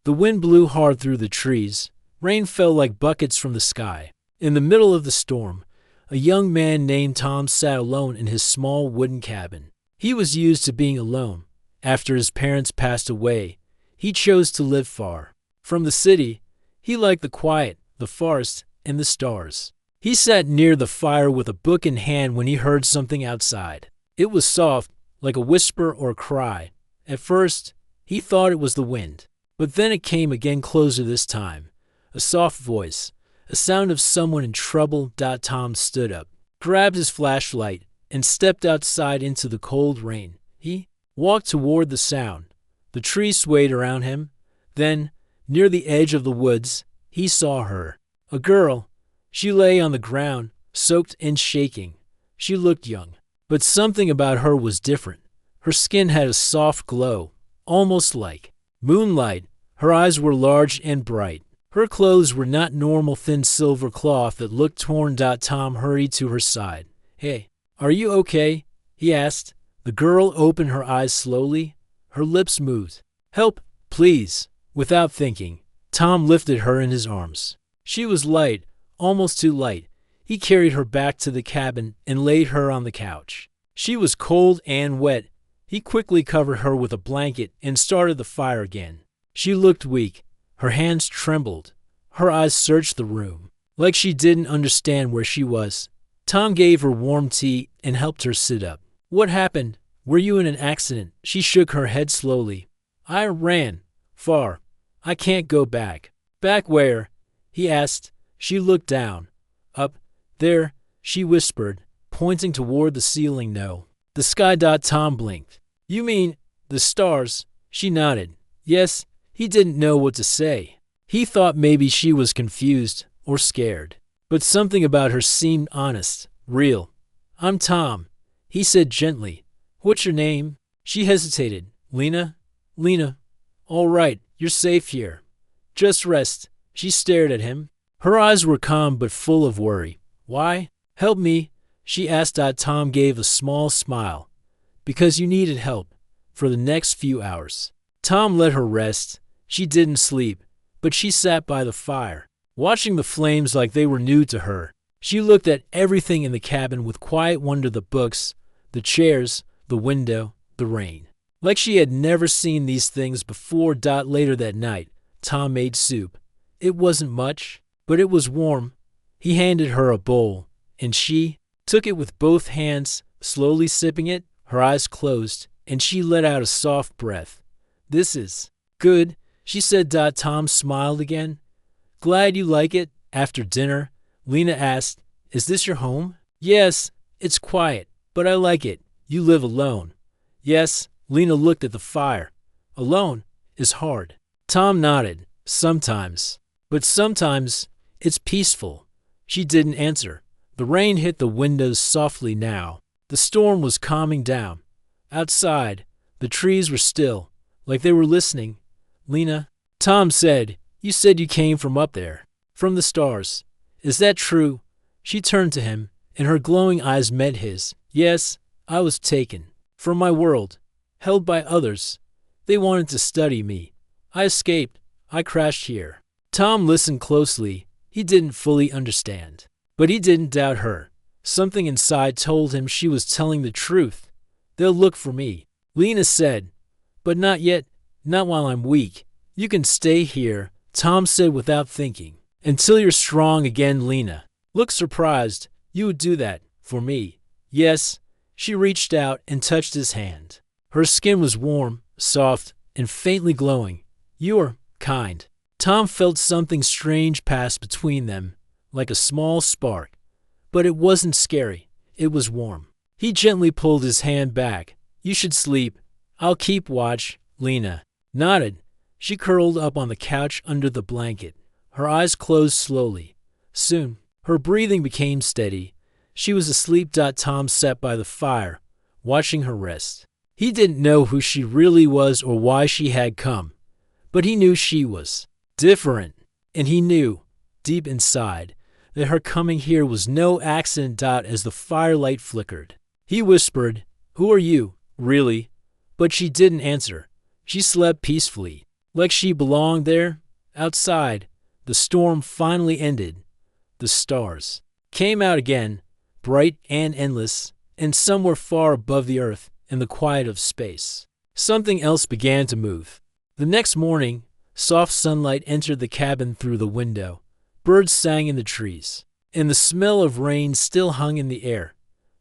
The wind blew hard through the trees. Rain fell like buckets from the sky. In the middle of the storm, a young man named Tom sat alone in his small wooden cabin. He was used to being alone. After his parents passed away, he chose to live far from the city. He liked the quiet, the forest, and the stars. He sat near the fire with a book in hand when he heard something outside. It was soft, like a whisper or a cry. At first, he thought it was the wind. But then it came again, closer this time. A soft voice, a sound of someone in trouble. Tom stood up, grabbed his flashlight, and stepped outside into the cold rain. He walked toward the sound. The trees swayed around him. Then, near the edge of the woods, he saw her. A girl. She lay on the ground, soaked and shaking. She looked young, but something about her was different. Her skin had a soft glow, almost like moonlight. Her eyes were large and bright. Her clothes were not normal thin silver cloth that looked torn. Tom hurried to her side. "Hey, are you okay?" he asked. The girl opened her eyes slowly. Her lips moved. "Help, please." Without thinking, Tom lifted her in his arms. She was light, almost too light. He carried her back to the cabin and laid her on the couch. She was cold and wet. He quickly covered her with a blanket and started the fire again. She looked weak. Her hands trembled. Her eyes searched the room, like she didn't understand where she was. Tom gave her warm tea and helped her sit up. "What happened? Were you in an accident?" She shook her head slowly. "I ran. Far. I can't go back." "Back where?" he asked. She looked down. "Up there," she whispered, pointing toward the ceiling. "No. The sky." Tom blinked. "You mean the stars?" She nodded. "Yes." He didn't know what to say. He thought maybe she was confused or scared. But something about her seemed honest, real. "I'm Tom," he said gently. "What's your name?" She hesitated. "Lena." "Lena. All right, you're safe here. Just rest." She stared at him. Her eyes were calm but full of worry. "Why? Help me?" she asked. Tom gave a small smile. "Because you needed help for the next few hours." Tom let her rest. She didn't sleep, but she sat by the fire, watching the flames like they were new to her. She looked at everything in the cabin with quiet wonder: the books, the chairs, the window, the rain. Like she had never seen these things before. Later that night, Tom made soup. It wasn't much, but it was warm. He handed her a bowl, and she took it with both hands, slowly sipping it. Her eyes closed, and she let out a soft breath. "This is good," she said. Tom smiled again. "Glad you like it." After dinner, Lena asked, "Is this your home?" "Yes, it's quiet, but I like it." "You live alone?" "Yes." Lena looked at the fire. "Alone is hard." Tom nodded. "Sometimes. But sometimes it's peaceful." She didn't answer. The rain hit the windows softly now. The storm was calming down. Outside, the trees were still, like they were listening. "Lena," Tom said, "you said you came from up there, from the stars. Is that true?" She turned to him, and her glowing eyes met his. "Yes, I was taken from my world, held by others. They wanted to study me. I escaped. I crashed here." Tom listened closely. He didn't fully understand, but he didn't doubt her. Something inside told him she was telling the truth. "They'll look for me," Lena said, "but not yet, not while I'm weak. You can stay here," Tom said without thinking, "until you're strong again." Lena looked surprised. "You would do that for me?" "Yes." She reached out and touched his hand. Her skin was warm, soft, and faintly glowing. "You're kind." Tom felt something strange pass between them, like a small spark. But it wasn't scary. It was warm. He gently pulled his hand back. "You should sleep. I'll keep watch." Lena nodded. She curled up on the couch under the blanket. Her eyes closed slowly. Soon, her breathing became steady. She was asleep. Tom sat by the fire, watching her rest. He didn't know who she really was or why she had come, but he knew she was different, and he knew, deep inside, that her coming here was no accident. As the firelight flickered, he whispered, "Who are you, really?" But she didn't answer. She slept peacefully. like she belonged there. Outside, the storm finally ended. The stars came out again, bright and endless, and somewhere far above the earth in the quiet of space. Something else began to move. The next morning, soft sunlight entered the cabin through the window. Birds sang in the trees, and the smell of rain still hung in the air.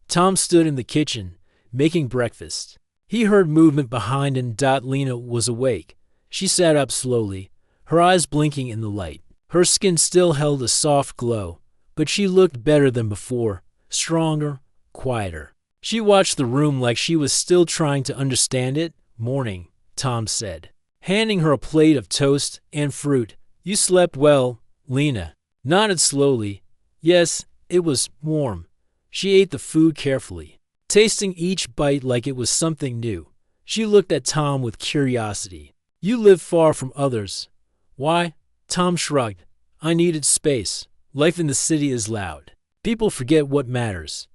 Tom stood in the kitchen, making breakfast. He heard movement behind and Lena was awake. She sat up slowly, her eyes blinking in the light. Her skin still held a soft glow, but she looked better than before, stronger, quieter. She watched the room like she was still trying to understand it. "Morning," Tom said, handing her a plate of toast and fruit. "You slept well?" Lena nodded slowly. Yes, it was warm. She ate the food carefully, tasting each bite like it was something new. She looked at Tom with curiosity. "You live far from others." "Why?" Tom shrugged. "I needed space. Life in the city is loud. People forget what matters."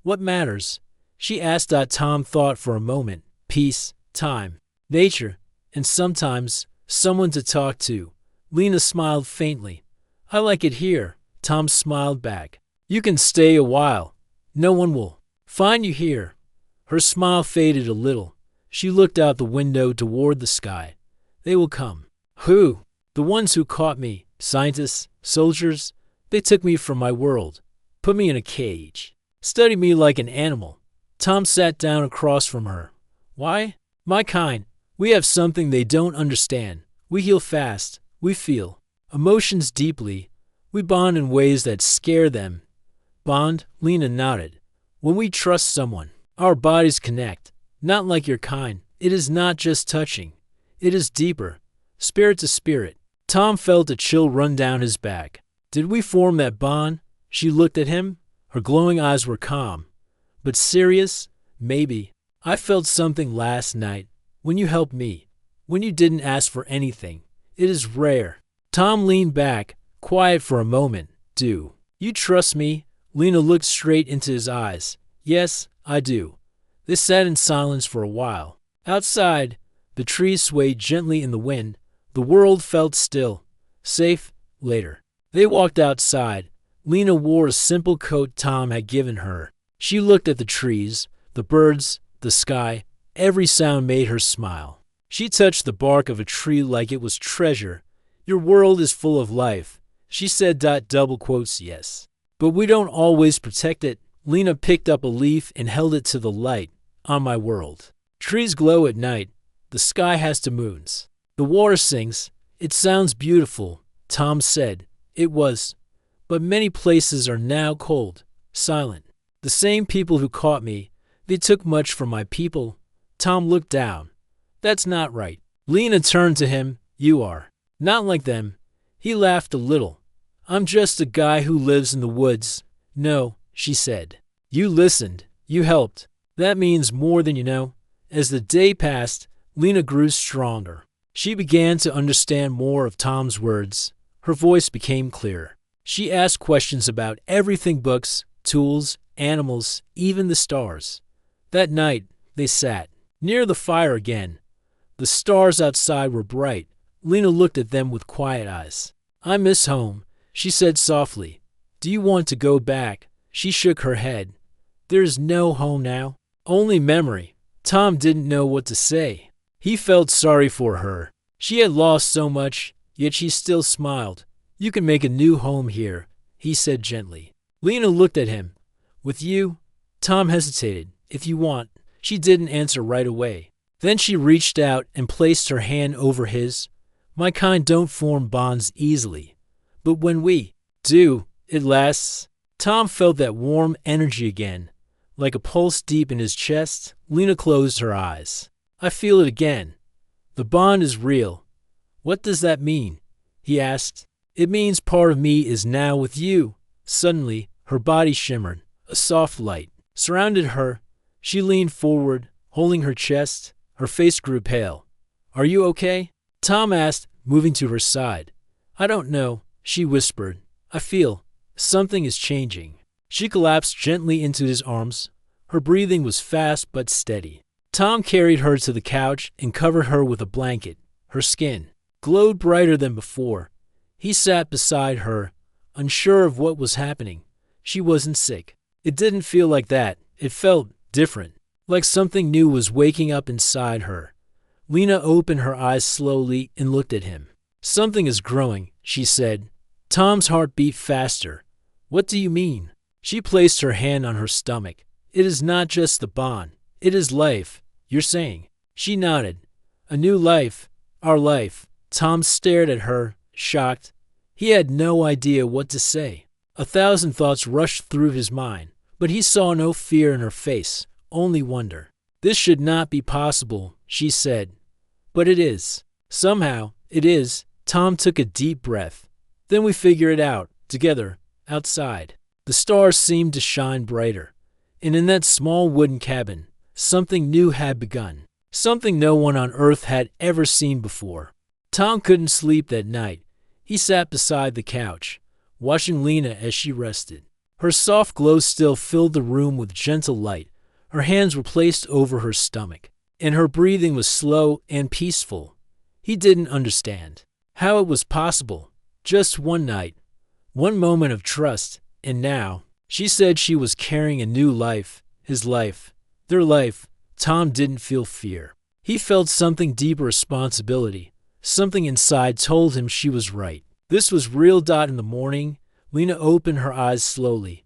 "What matters?" she asked. Tom thought for a moment. "Peace, time, nature, and sometimes someone to talk to." Lena smiled faintly. "I like it here." Tom smiled back. "You can stay a while. No one will find you here." Her smile faded a little. She looked out the window toward the sky. "They will come." "Who?" "The ones who caught me. Scientists, soldiers. They took me from my world, put me in a cage, studied me like an animal." Tom sat down across from her. "Why?" "My kind. We have something they don't understand. We heal fast. We feel emotions deeply. We bond in ways that scare them." "Bond?" Lena nodded. "When we trust someone, our bodies connect. Not like your kind. It is not just touching. It is deeper, spirit to spirit." Tom felt a chill run down his back. "Did we form that bond?" She looked at him. Her glowing eyes were calm, but serious. "Maybe. I felt something last night, when you helped me, when you didn't ask for anything. It is rare." Tom leaned back, quiet for a moment. "Do you trust me?" Lena looked straight into his eyes. "Yes, I do." They sat in silence for a while. Outside, the trees swayed gently in the wind. The world felt still, safe. Later, they walked outside. Lena wore a simple coat Tom had given her. She looked at the trees, the birds, the sky. Every sound made her smile. She touched the bark of a tree like it was treasure. "Your world is full of life," she said. Double quotes, "Yes. But we don't always protect it." Lena picked up a leaf and held it to the light. "On my world, trees glow at night. The sky has two moons. The water sings. It sounds beautiful." Tom said. "It was. But many places are now cold, silent. The same people who caught me, they took much from my people." Tom looked down. "That's not right." Lena turned to him. "You are not like them." He laughed a little. "I'm just a guy who lives in the woods." "No," she said. "You listened. You helped. That means more than you know." As the day passed, Lena grew stronger. She began to understand more of Tom's words. Her voice became clearer. She asked questions about everything: books, tools, animals, even the stars. That night, they sat near the fire again. The stars outside were bright. Lena looked at them with quiet eyes. "I miss home," she said softly. "Do you want to go back?" She shook her head. "There is no home now, only memory." Tom didn't know what to say. He felt sorry for her. She had lost so much, yet she still smiled. "You can make a new home here," he said gently. Lena looked at him. "With you?" Tom hesitated. "If you want." She didn't answer right away. Then she reached out and placed her hand over his. "My kind don't form bonds easily, but when we do, it lasts." Tom felt that warm energy again, like a pulse deep in his chest. Lena closed her eyes. "I feel it again. The bond is real." "What does that mean?" he asked. "It means part of me is now with you." Suddenly, her body shimmered. A soft light surrounded her. She leaned forward, holding her chest. Her face grew pale. "Are you okay?" Tom asked, moving to her side. "I don't know," she whispered. "I feel something is changing." She collapsed gently into his arms. Her breathing was fast but steady. Tom carried her to the couch and covered her with a blanket. Her skin glowed brighter than before. He sat beside her, unsure of what was happening. She wasn't sick. It didn't feel like that. It felt different, like something new was waking up inside her. Lena opened her eyes slowly and looked at him. "Something is growing," she said. Tom's heart beat faster. "What do you mean?" She placed her hand on her stomach. "It is not just the bond. It is life, you're saying." She nodded. "A new life. Our life." Tom stared at her, shocked. He had no idea what to say. 1,000 thoughts rushed through his mind, but he saw no fear in her face, only wonder. "This should not be possible," she said. "But it is. Somehow, it is." Tom took a deep breath. "Then we figure it out, together, outside." The stars seemed to shine brighter, and in that small wooden cabin, something new had begun, something no one on Earth had ever seen before. Tom couldn't sleep that night. He sat beside the couch, watching Lena as she rested. Her soft glow still filled the room with gentle light. Her hands were placed over her stomach, and her breathing was slow and peaceful. He didn't understand how it was possible. Just one night, one moment of trust, and now, she said she was carrying a new life, his life, their life. Tom didn't feel fear. He felt something deeper, responsibility. Something inside told him she was right. This was real. In the morning, Lena opened her eyes slowly.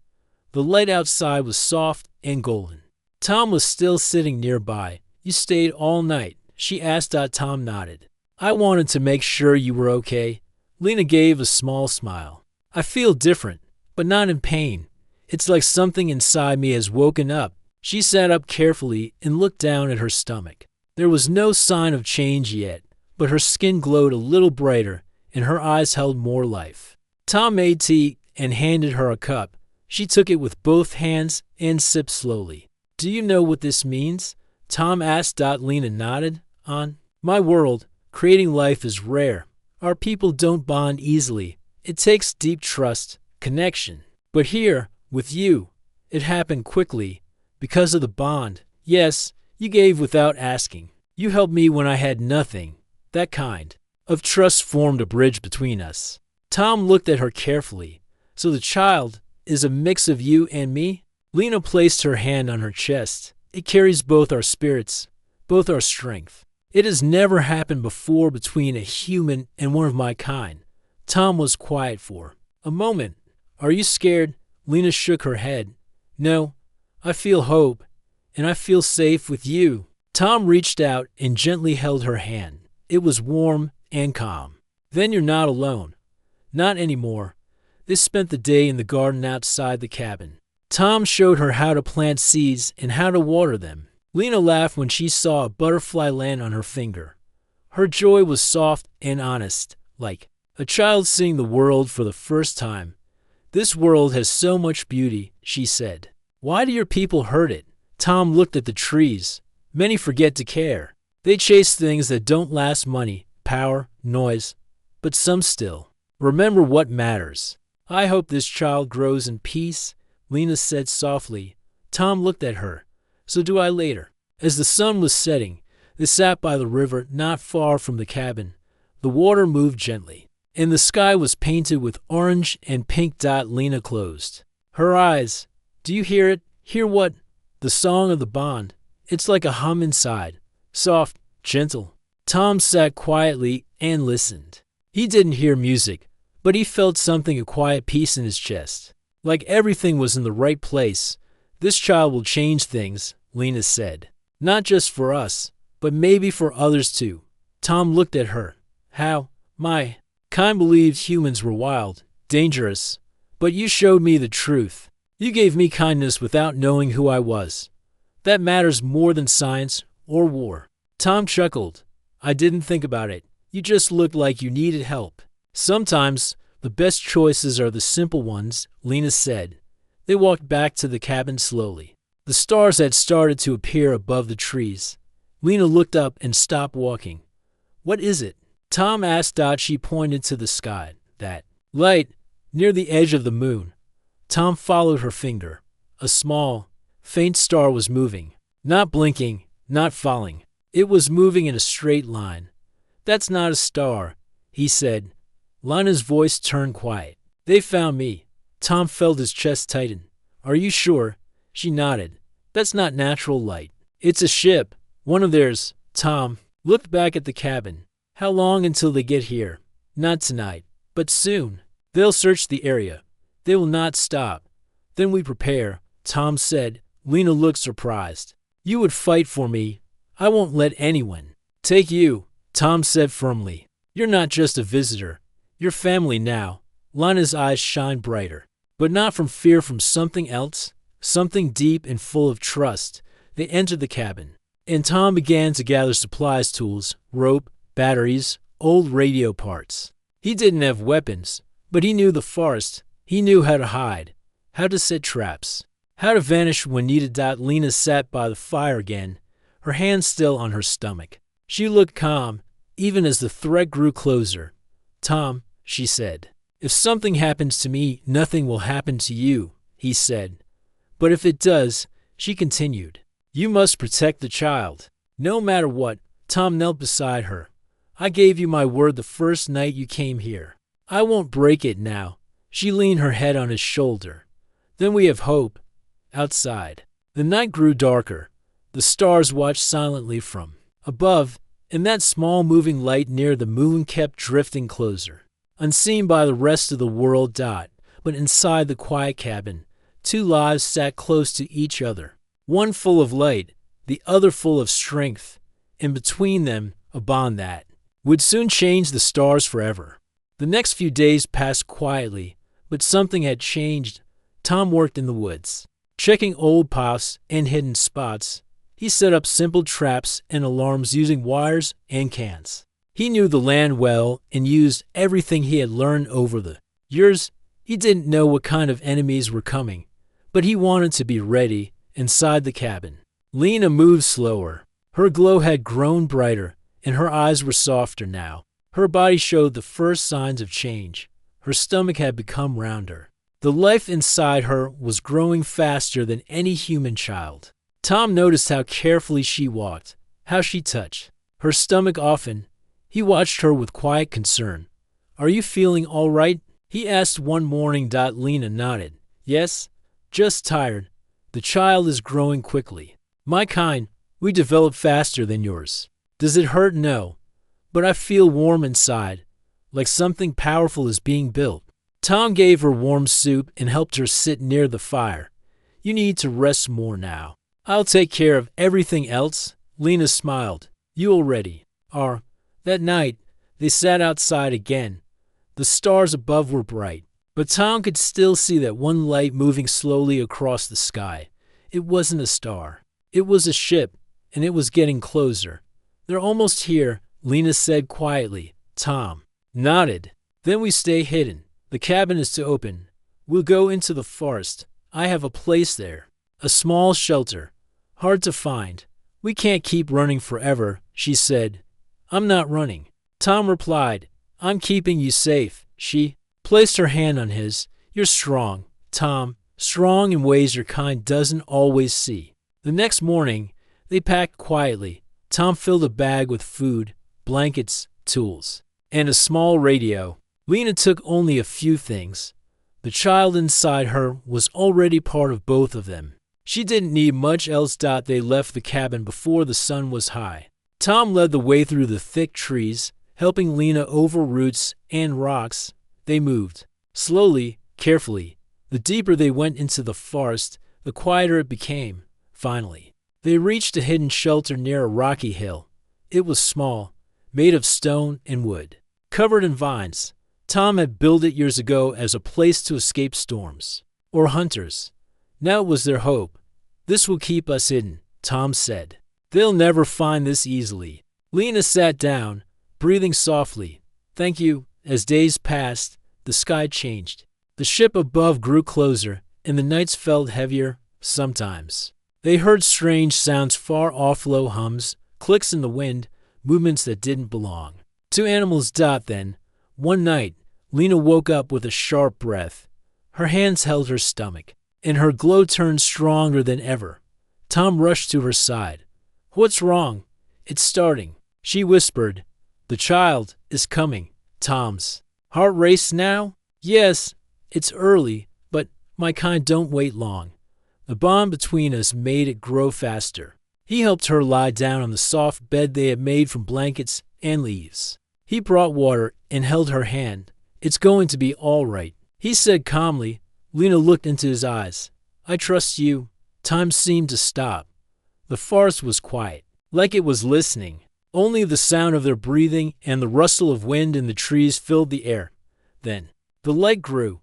The light outside was soft and golden. Tom was still sitting nearby. "You stayed all night?" she asked. Tom nodded. "I wanted to make sure you were okay." Lena gave a small smile. "I feel different, but not in pain. It's like something inside me has woken up." She sat up carefully and looked down at her stomach. There was no sign of change yet, but her skin glowed a little brighter and her eyes held more life. Tom made tea and handed her a cup. She took it with both hands and sipped slowly. "Do you know what this means?" Tom asked. Lena nodded. "On my world, creating life is rare. Our people don't bond easily. It takes deep trust, connection. But here, with you, it happened quickly, because of the bond. Yes, you gave without asking. You helped me when I had nothing. That kind of trust formed a bridge between us." Tom looked at her carefully. "So the child is a mix of you and me?" Lena placed her hand on her chest. "It carries both our spirits, both our strength. It has never happened before between a human and one of my kind." Tom was quiet for a moment. "Are you scared?" Lena shook her head. "No, I feel hope, and I feel safe with you." Tom reached out and gently held her hand. It was warm and calm. "Then you're not alone. Not anymore." They spent the day in the garden outside the cabin. Tom showed her how to plant seeds and how to water them. Lena laughed when she saw a butterfly land on her finger. Her joy was soft and honest, like a child seeing the world for the first time. "This world has so much beauty," she said. "Why do your people hurt it?" Tom looked at the trees. "Many forget to care. They chase things that don't last: money, power, noise. But some still remember what matters." "I hope this child grows in peace," Lena said softly. Tom looked at her. "So do I." Later, as the sun was setting, they sat by the river not far from the cabin. The water moved gently, and the sky was painted with orange and pink. Lena closed her eyes. "Do you hear it?" "Hear what?" "The song of the bond. It's like a hum inside. Soft, gentle." Tom sat quietly and listened. He didn't hear music, but he felt something, a quiet peace in his chest. Like everything was in the right place. "This child will change things," Lena said. "Not just for us, but maybe for others too." Tom looked at her. "How?" "My kind believed humans were wild, dangerous. But you showed me the truth. You gave me kindness without knowing who I was. That matters more than science or war." Tom chuckled. "I didn't think about it. You just looked like you needed help." "Sometimes the best choices are the simple ones," Lena said. They walked back to the cabin slowly. The stars had started to appear above the trees. Lena looked up and stopped walking. "What is it?" Tom asked. She pointed to the sky. "That light near the edge of the moon." Tom followed her finger. A small, faint star was moving. Not blinking, not falling. It was moving in a straight line. "That's not a star," he said. Lana's voice turned quiet. They found me. Tom felt his chest tighten. Are you sure? She nodded. That's not natural light. It's a ship. One of theirs. Tom looked back at the cabin. How long until they get here? Not tonight, but soon. They'll search the area. They will not stop. Then we prepare, Tom said. Lena looked surprised. You would fight for me. I won't let anyone take you, Tom said firmly. You're not just a visitor. You're family now. Lana's eyes shined brighter, but not from fear, from something else, something deep and full of trust. They entered the cabin, and Tom began to gather supplies, tools, rope, batteries, old radio parts. He didn't have weapons, but he knew the forest. He knew how to hide, how to set traps, how to vanish when needed. Lena sat by the fire again, her hand still on her stomach. She looked calm, even as the threat grew closer. Tom, she said, if something happens to me, nothing will happen to you, he said. But if it does, she continued, you must protect the child. No matter what. Tom knelt beside her. I gave you my word the first night you came here. I won't break it now. She leaned her head on his shoulder. Then we have hope. Outside, the night grew darker. The stars watched silently from above, and that small moving light near the moon kept drifting closer, unseen by the rest of the world. But inside the quiet cabin, two lives sat close to each other, one full of light, the other full of strength, and between them a bond that would soon change the stars forever. The next few days passed quietly, but something had changed. Tom worked in the woods, checking old paths and hidden spots. He set up simple traps and alarms using wires and cans. He knew the land well and used everything he had learned over the years. He didn't know what kind of enemies were coming, but he wanted to be ready. Inside the cabin, Lena moved slower. Her glow had grown brighter, and her eyes were softer now. Her body showed the first signs of change. Her stomach had become rounder. The life inside her was growing faster than any human child. Tom noticed how carefully she walked, how she touched her stomach often. He watched her with quiet concern. Are you feeling all right? He asked one morning. Lena nodded. Yes, just tired. The child is growing quickly. My kind, we develop faster than yours. Does it hurt? No. But I feel warm inside, like something powerful is being built. Tom gave her warm soup and helped her sit near the fire. You need to rest more now. I'll take care of everything else. Lena smiled. You already are. That night, they sat outside again. The stars above were bright, but Tom could still see that one light moving slowly across the sky. It wasn't a star. It was a ship, and it was getting closer. They're almost here, Lena said quietly. Tom nodded. Then we stay hidden. The cabin is to open. We'll go into the forest. I have a place there. A small shelter. Hard to find. We can't keep running forever, she said. I'm not running. Tom replied. I'm keeping you safe. She placed her hand on his. You're strong, Tom. Strong in ways your kind doesn't always see. The next morning, they packed quietly. Tom filled a bag with food, blankets, tools, and a small radio. Lena took only a few things. The child inside her was already part of both of them. She didn't need much else. They left the cabin before the sun was high. Tom led the way through the thick trees, helping Lena over roots and rocks. They moved, slowly, carefully. The deeper they went into the forest, the quieter it became. Finally, they reached a hidden shelter near a rocky hill. It was small, made of stone and wood, covered in vines. Tom had built it years ago as a place to escape storms or hunters. Now it was their hope. This will keep us hidden, Tom said. They'll never find this easily. Lena sat down, breathing softly. Thank you. As days passed, the sky changed. The ship above grew closer, and the nights felt heavier. Sometimes they heard strange sounds far off, low hums, clicks in the wind, movements that didn't belong to animals. Then, one night, Lena woke up with a sharp breath. Her hands held her stomach, and her glow turned stronger than ever. Tom rushed to her side. What's wrong? It's starting, she whispered. The child is coming, Tom's heart raced now. Yes, it's early, but my kind don't wait long. The bond between us made it grow faster. He helped her lie down on the soft bed they had made from blankets and leaves. He brought water and held her hand. It's going to be all right, he said calmly. Lena looked into his eyes. I trust you. Time seemed to stop. The forest was quiet, like it was listening. Only the sound of their breathing and the rustle of wind in the trees filled the air. Then, the light grew.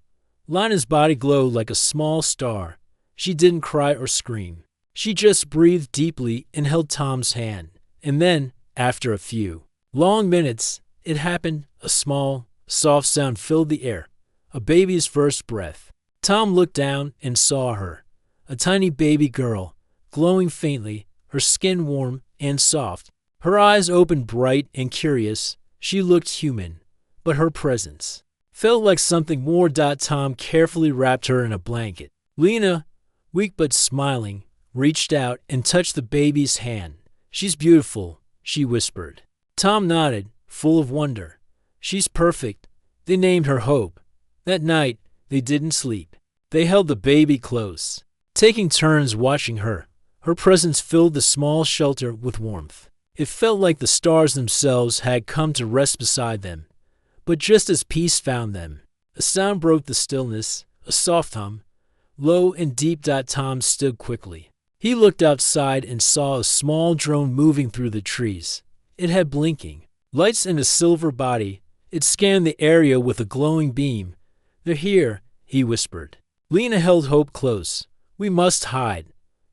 Lena's body glowed like a small star. She didn't cry or scream. She just breathed deeply and held Tom's hand. And then, after a few long minutes, it happened. A small, soft sound filled the air. A baby's first breath. Tom looked down and saw her. A tiny baby girl, glowing faintly, her skin warm and soft. Her eyes opened bright and curious. She looked human, but her presence felt like something more. Tom carefully wrapped her in a blanket. Lena, weak but smiling, reached out and touched the baby's hand. She's beautiful, she whispered. Tom nodded, full of wonder. She's perfect. They named her Hope. That night, they didn't sleep. They held the baby close, taking turns watching her. Her presence filled the small shelter with warmth. It felt like the stars themselves had come to rest beside them. But just as peace found them, a sound broke the stillness, a soft hum, low and deep. Tom stood quickly. He looked outside and saw a small drone moving through the trees. It had blinking lights and a silver body. It scanned the area with a glowing beam. They're here, he whispered. Lena held Hope close. We must hide.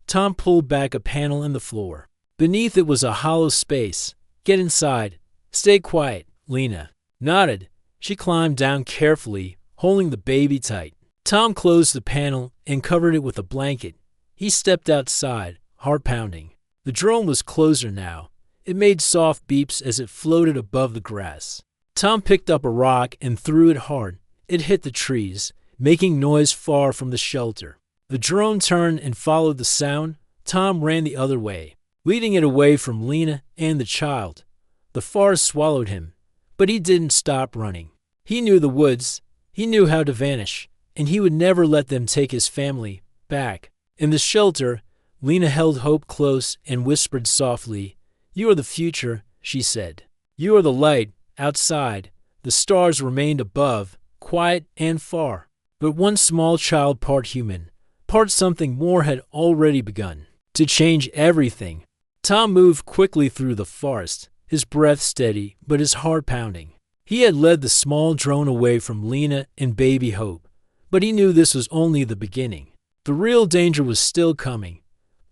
Tom pulled back a panel in the floor. Beneath it was a hollow space. Get inside. Stay quiet. Lena nodded. She climbed down carefully, holding the baby tight. Tom closed the panel and covered it with a blanket. He stepped outside, heart pounding. The drone was closer now. It made soft beeps as it floated above the grass. Tom picked up a rock and threw it hard. It hit the trees, making noise far from the shelter. The drone turned and followed the sound. Tom ran the other way, leading it away from Lena and the child. The forest swallowed him, but he didn't stop running. He knew the woods. He knew how to vanish, and he would never let them take his family back. In the shelter, Lena held Hope close and whispered softly, You are the future, she said. You are the light outside. The stars remained above, quiet and far. But one small child, part human, part something more, had already begun to change everything. Tom moved quickly through the forest, his breath steady but his heart pounding. He had led the small drone away from Lena and baby Hope, but he knew this was only the beginning. The real danger was still coming.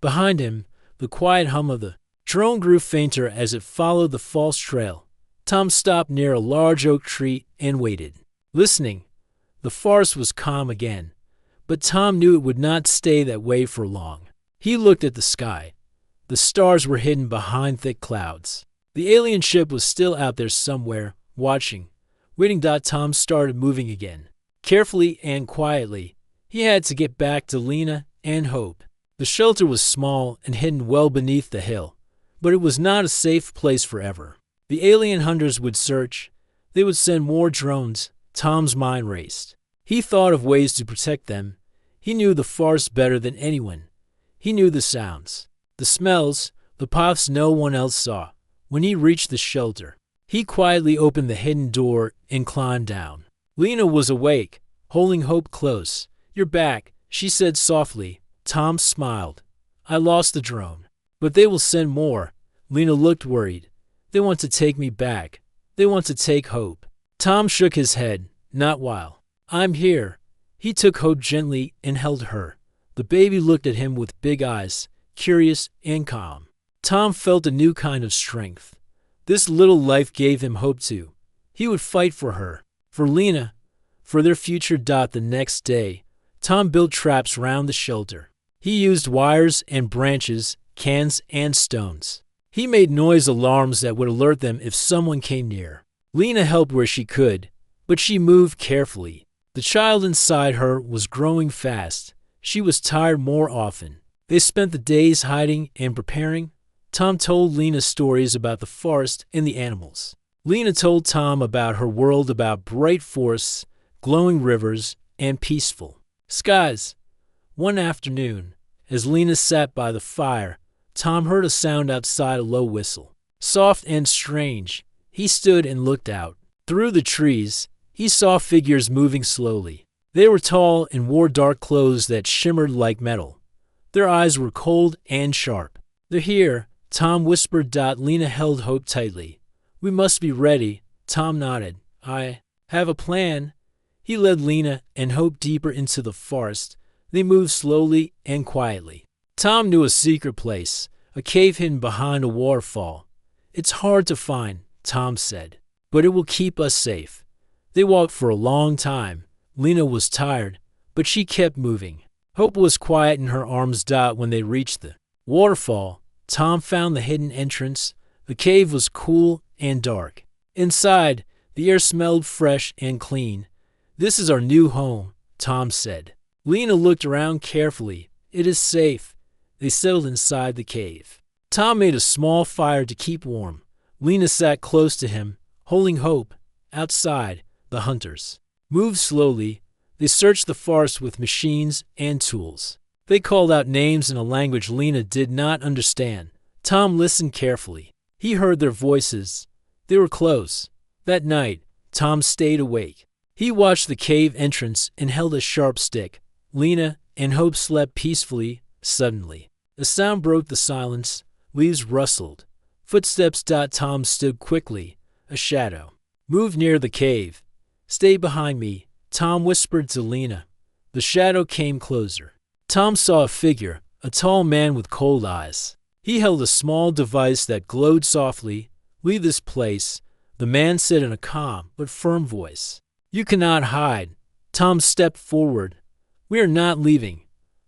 Behind him, the quiet hum of the drone grew fainter as it followed the false trail. Tom stopped near a large oak tree and waited, listening. The forest was calm again, but Tom knew it would not stay that way for long. He looked at the sky. The stars were hidden behind thick clouds. The alien ship was still out there somewhere, watching, waiting. Tom started moving again, carefully and quietly. He had to get back to Lena and Hope. The shelter was small and hidden well beneath the hill, but it was not a safe place forever. The alien hunters would search. They would send more drones. Tom's mind raced. He thought of ways to protect them. He knew the forest better than anyone. He knew the sounds, the smells, the paths no one else saw. When he reached the shelter, he quietly opened the hidden door and climbed down. Lena was awake, holding Hope close. You're back, she said softly. Tom smiled. I lost the drone, but they will send more. Lena looked worried. They want to take me back. They want to take Hope. Tom shook his head. Not while I'm here. He took Hope gently and held her. The baby looked at him with big eyes, curious and calm. Tom felt a new kind of strength. This little life gave him hope too. He would fight for her, for Lena, for their future. The next day, Tom built traps round the shelter. He used wires and branches, cans and stones. He made noise alarms that would alert them if someone came near. Lena helped where she could, but she moved carefully. The child inside her was growing fast. She was tired more often. They spent the days hiding and preparing. Tom told Lena stories about the forest and the animals. Lena told Tom about her world, about bright forests, glowing rivers, and peaceful skies. One afternoon, as Lena sat by the fire, Tom heard a sound outside, a low whistle. Soft and strange, he stood and looked out. Through the trees, he saw figures moving slowly. They were tall and wore dark clothes that shimmered like metal. Their eyes were cold and sharp. "They're here," Tom whispered. Lena held Hope tightly. "We must be ready." Tom nodded. "I have a plan." He led Lena and Hope deeper into the forest. They moved slowly and quietly. Tom knew a secret place, a cave hidden behind a waterfall. "It's hard to find," Tom said, "but it will keep us safe." They walked for a long time. Lena was tired, but she kept moving. Hope was quiet in her arms. When they reached the waterfall, Tom found the hidden entrance. The cave was cool and dark. Inside, the air smelled fresh and clean. "This is our new home," Tom said. Lena looked around carefully. "It is safe." They settled inside the cave. Tom made a small fire to keep warm. Lena sat close to him, holding Hope. Outside, the hunters moved slowly. They searched the forest with machines and tools. They called out names in a language Lena did not understand. Tom listened carefully. He heard their voices. They were close. That night, Tom stayed awake. He watched the cave entrance and held a sharp stick. Lena and Hope slept peacefully. Suddenly, a sound broke the silence. Leaves rustled. Footsteps. Tom stood quickly. A shadow moved near the cave. "Stay behind me," Tom whispered to Lena. The shadow came closer. Tom saw a figure, a tall man with cold eyes. He held a small device that glowed softly. "Leave this place," the man said in a calm but firm voice. "You cannot hide." Tom stepped forward. "We are not leaving."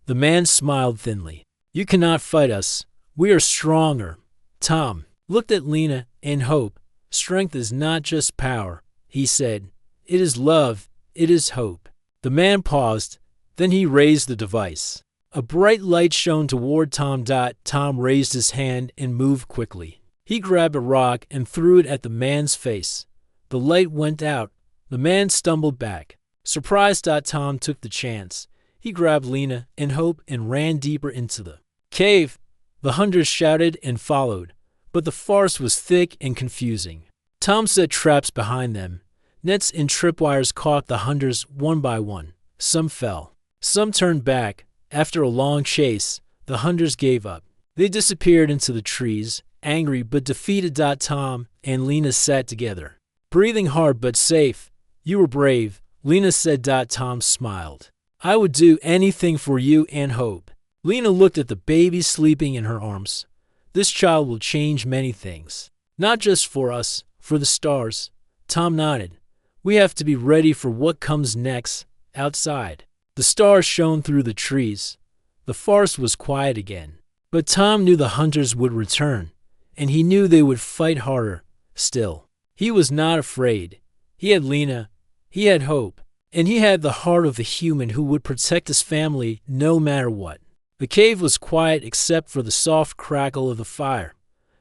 The man smiled thinly. "You cannot fight us. We are stronger." Tom looked at Lena and Hope. "Strength is not just power," he said. "It is love. It is hope." The man paused. Then he raised the device. A bright light shone toward Tom. Tom raised his hand and moved quickly. He grabbed a rock and threw it at the man's face. The light went out. The man stumbled back. Surprised. Tom took the chance. He grabbed Lena and Hope and ran deeper into the cave. The hunters shouted and followed, but the forest was thick and confusing. Tom set traps behind them. Nets and tripwires caught the hunters one by one. Some fell. Some turned back. After a long chase, the hunters gave up. They disappeared into the trees, angry but defeated. Tom and Lena sat together, breathing hard but safe. "You were brave," Lena said. Tom smiled. "I would do anything for you and Hope." Lena looked at the baby sleeping in her arms. "This child will change many things. Not just for us, for the stars." Tom nodded. "We have to be ready for what comes next." Outside, the stars shone through the trees. The forest was quiet again. But Tom knew the hunters would return, and he knew they would fight harder. Still, he was not afraid. He had Lena, he had Hope, and he had the heart of the human who would protect his family no matter what. The cave was quiet except for the soft crackle of the fire.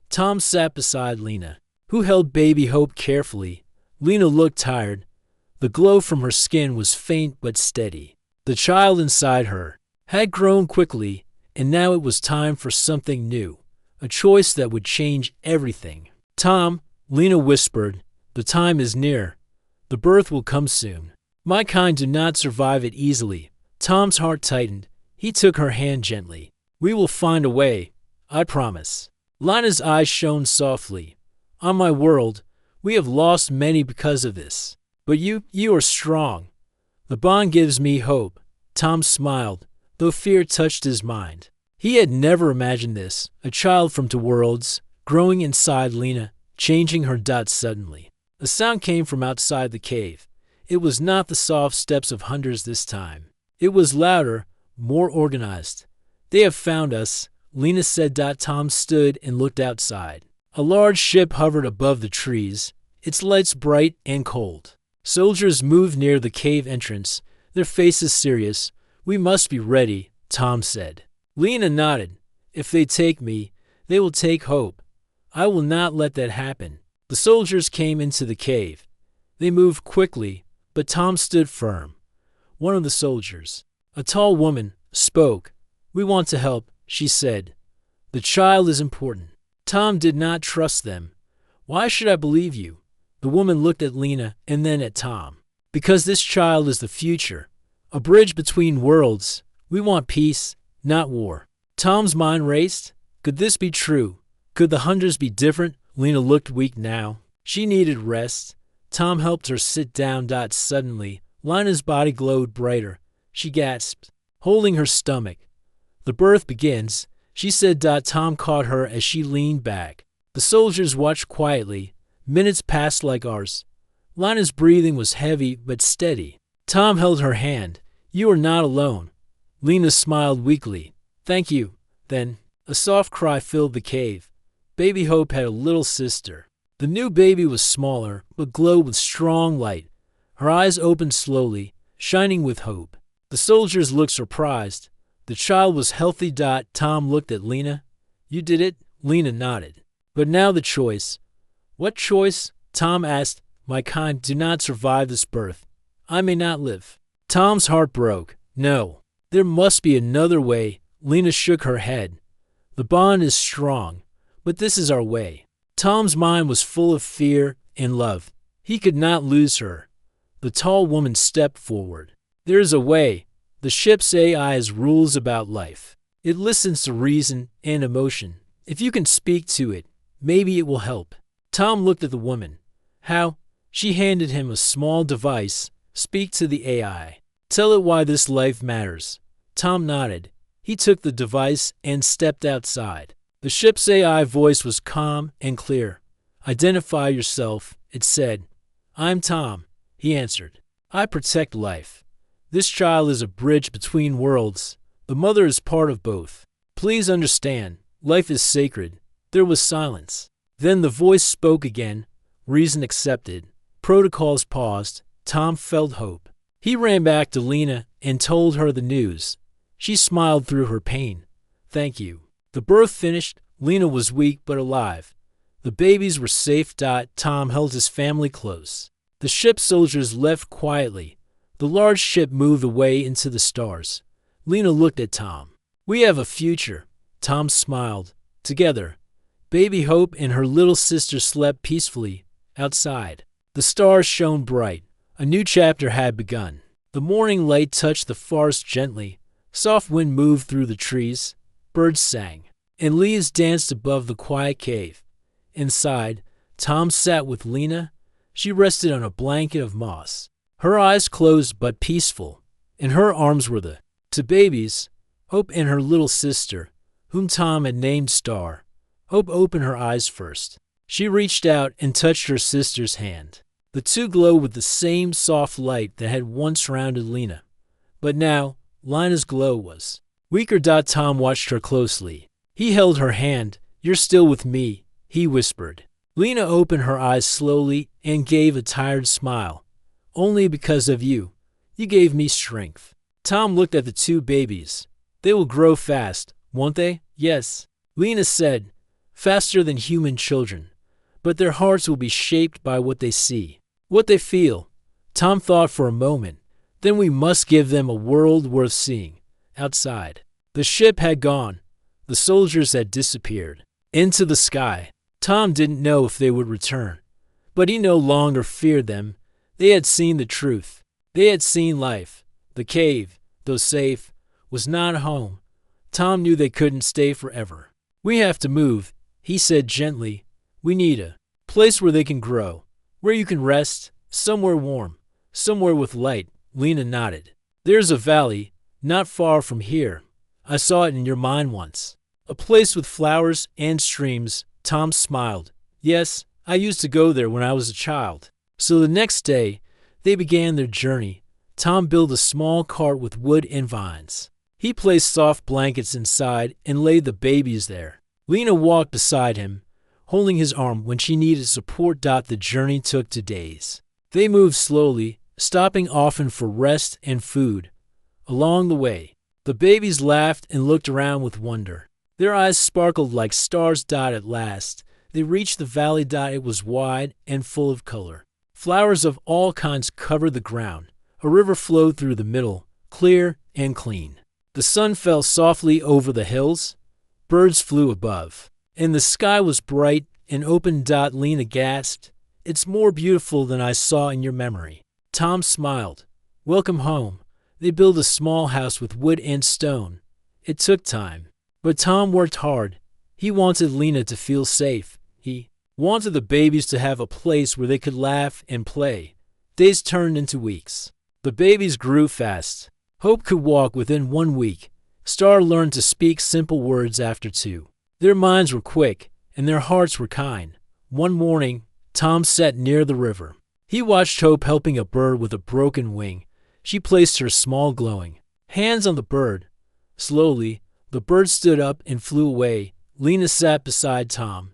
Tom sat beside Lena, who held baby Hope carefully. Lena looked tired. The glow from her skin was faint but steady. The child inside her had grown quickly, and now it was time for something new, a choice that would change everything. "Tom," Lena whispered, "the time is near. The birth will come soon. My kind do not survive it easily." Tom's heart tightened. He took her hand gently. "We will find a way, I promise." Lena's eyes shone softly. "On my world, we have lost many because of this. But you are strong. The bond gives me hope." Tom smiled, though fear touched his mind. He had never imagined this, a child from two worlds, growing inside Lena, changing her. Suddenly, a sound came from outside the cave. It was not the soft steps of hunters this time. It was louder, more organized. "They have found us," Lena said. Tom stood and looked outside. A large ship hovered above the trees, its lights bright and cold. Soldiers moved near the cave entrance, their faces serious. "We must be ready," Tom said. Lena nodded. "If they take me, they will take Hope. I will not let that happen." The soldiers came into the cave. They moved quickly, but Tom stood firm. One of the soldiers, a tall woman, spoke. "We want to help," she said. "The child is important." Tom did not trust them. "Why should I believe you?" The woman looked at Lena and then at Tom. "Because this child is the future, a bridge between worlds. We want peace, not war." Tom's mind raced. Could this be true? Could the hunters be different? Lena looked weak now. She needed rest. Tom helped her sit down. Suddenly, Lena's body glowed brighter. She gasped, holding her stomach. "The birth begins," she said. Tom caught her as she leaned back. The soldiers watched quietly. Minutes passed like hours. Lena's breathing was heavy but steady. Tom held her hand. "You are not alone." Lena smiled weakly. "Thank you." Then, a soft cry filled the cave. Baby Hope had a little sister. The new baby was smaller, but glowed with strong light. Her eyes opened slowly, shining with hope. The soldiers looked surprised. The child was healthy. Tom looked at Lena. "You did it?" Lena nodded. "But now the choice." "What choice?" Tom asked. "My kind do not survive this birth. I may not live." Tom's heart broke. "No, there must be another way." Lena shook her head. "The bond is strong, but this is our way." Tom's mind was full of fear and love. He could not lose her. The tall woman stepped forward. "There is a way. The ship's AI has rules about life. It listens to reason and emotion. If you can speak to it, maybe it will help." Tom looked at the woman. "How?" She handed him a small device. "Speak to the AI. Tell it why this life matters." Tom nodded. He took the device and stepped outside. The ship's AI voice was calm and clear. "Identify yourself," it said. "I'm Tom," he answered. "I protect life. This child is a bridge between worlds. The mother is part of both. Please understand, life is sacred." There was silence. Then the voice spoke again. Reason accepted. Protocols paused. Tom felt hope. He ran back to Lena and told her the news. She smiled through her pain. "Thank you." The birth finished. Lena was weak but alive. The babies were safe. Tom held his family close. The ship's soldiers left quietly. The large ship moved away into the stars. Lena looked at Tom. "We have a future." Tom smiled. Together, Baby Hope and her little sister slept peacefully outside. The stars shone bright. A new chapter had begun. The morning light touched the forest gently. Soft wind moved through the trees. Birds sang, and leaves danced above the quiet cave. Inside, Tom sat with Lena. She rested on a blanket of moss. Her eyes closed but peaceful. In her arms were the two babies, Hope and her little sister, whom Tom had named Star. Hope opened her eyes first. She reached out and touched her sister's hand. The two glowed with the same soft light that had once surrounded Lena. But now, Lena's glow was weaker. Tom watched her closely. He held her hand. "You're still with me," he whispered. Lena opened her eyes slowly and gave a tired smile. "Only because of you. You gave me strength." Tom looked at the two babies. "They will grow fast, won't they?" "Yes," Lena said, "faster than human children. But their hearts will be shaped by what they see, what they feel." Tom thought for a moment. "Then we must give them a world worth seeing." Outside, the ship had gone. The soldiers had disappeared into the sky. Tom didn't know if they would return, but he no longer feared them. They had seen the truth. They had seen life. The cave, though safe, was not home. Tom knew they couldn't stay forever. "We have to move," he said gently. "We need a place where they can grow, where you can rest, somewhere warm, somewhere with light." Lena nodded. "There's a valley, not far from here. I saw it in your mind once. A place with flowers and streams." Tom smiled. "Yes, I used to go there when I was a child." So the next day, they began their journey. Tom built a small cart with wood and vines. He placed soft blankets inside and laid the babies there. Lena walked beside him, holding his arm when she needed support. The journey took 2 days. They moved slowly, stopping often for rest and food. Along the way, the babies laughed and looked around with wonder. Their eyes sparkled like stars. At last, They reached the valley. It was wide and full of color. Flowers of all kinds covered the ground. A river flowed through the middle, clear and clean. The sun fell softly over the hills. Birds flew above, and the sky was bright and open. Lena gasped, "It's more beautiful than I saw in your memory." Tom smiled. "Welcome home." They built a small house with wood and stone. It took time, but Tom worked hard. He wanted Lena to feel safe. He wanted the babies to have a place where they could laugh and play. Days turned into weeks. The babies grew fast. Hope could walk within 1 week. Star learned to speak simple words after 2. Their minds were quick, and their hearts were kind. One morning, Tom sat near the river. He watched Hope helping a bird with a broken wing. She placed her small glowing hands on the bird. Slowly, the bird stood up and flew away. Lena sat beside Tom.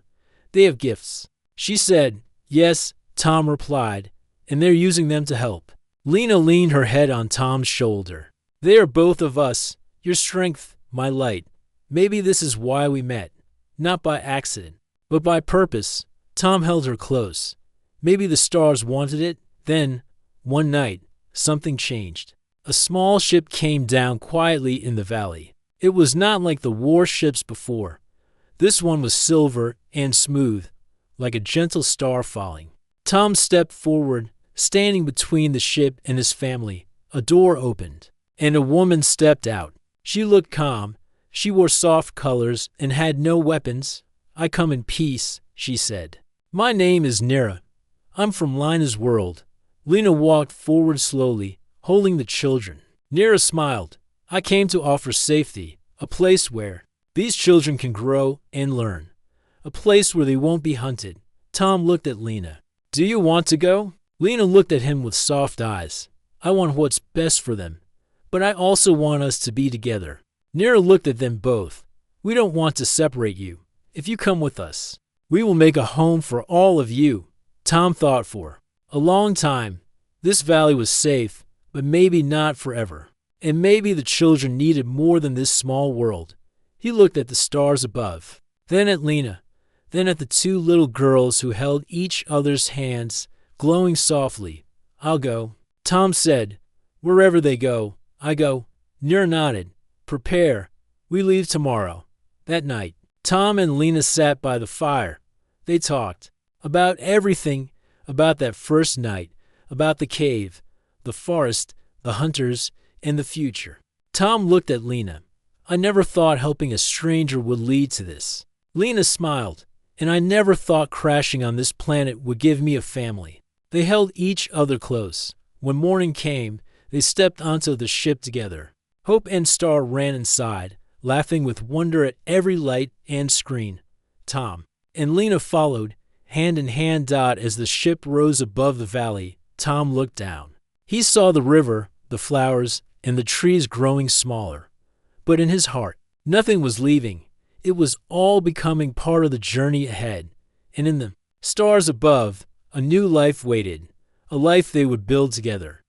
"They have gifts," she said. "Yes," Tom replied, "and they're using them to help." Lena leaned her head on Tom's shoulder. "They are both of us, your strength, my light. Maybe this is why we met, not by accident, but by purpose." Tom held her close. Maybe the stars wanted it. Then, one night, something changed. A small ship came down quietly in the valley. It was not like the warships before. This one was silver and smooth, like a gentle star falling. Tom stepped forward, standing between the ship and his family. A door opened, and a woman stepped out. She looked calm. She wore soft colors and had no weapons. "I come in peace," she said. "My name is Nira. I'm from Lina's world." Lena walked forward slowly, holding the children. Nira smiled. "I came to offer safety, a place where these children can grow and learn, a place where they won't be hunted." Tom looked at Lena. "Do you want to go?" Lena looked at him with soft eyes. "I want what's best for them, but I also want us to be together." Nira looked at them both. "We don't want to separate you. If you come with us, we will make a home for all of you." Tom thought for a long time. This valley was safe, but maybe not forever. And maybe the children needed more than this small world. He looked at the stars above, then at Lena, then at the 2 little girls who held each other's hands, glowing softly. "I'll go," Tom said. "Wherever they go, I go." Nira nodded. "Prepare. We leave tomorrow." That night, Tom and Lena sat by the fire. They talked about everything, about that first night, about the cave, the forest, the hunters, and the future. Tom looked at Lena. "I never thought helping a stranger would lead to this." Lena smiled. "And I never thought crashing on this planet would give me a family." They held each other close. When morning came, they stepped onto the ship together. Hope and Star ran inside, laughing with wonder at every light and screen. Tom and Lena followed, hand in hand. As the ship rose above the valley, Tom looked down. He saw the river, the flowers, and the trees growing smaller. But in his heart, nothing was leaving. It was all becoming part of the journey ahead. And in the stars above, a new life waited, a life they would build together.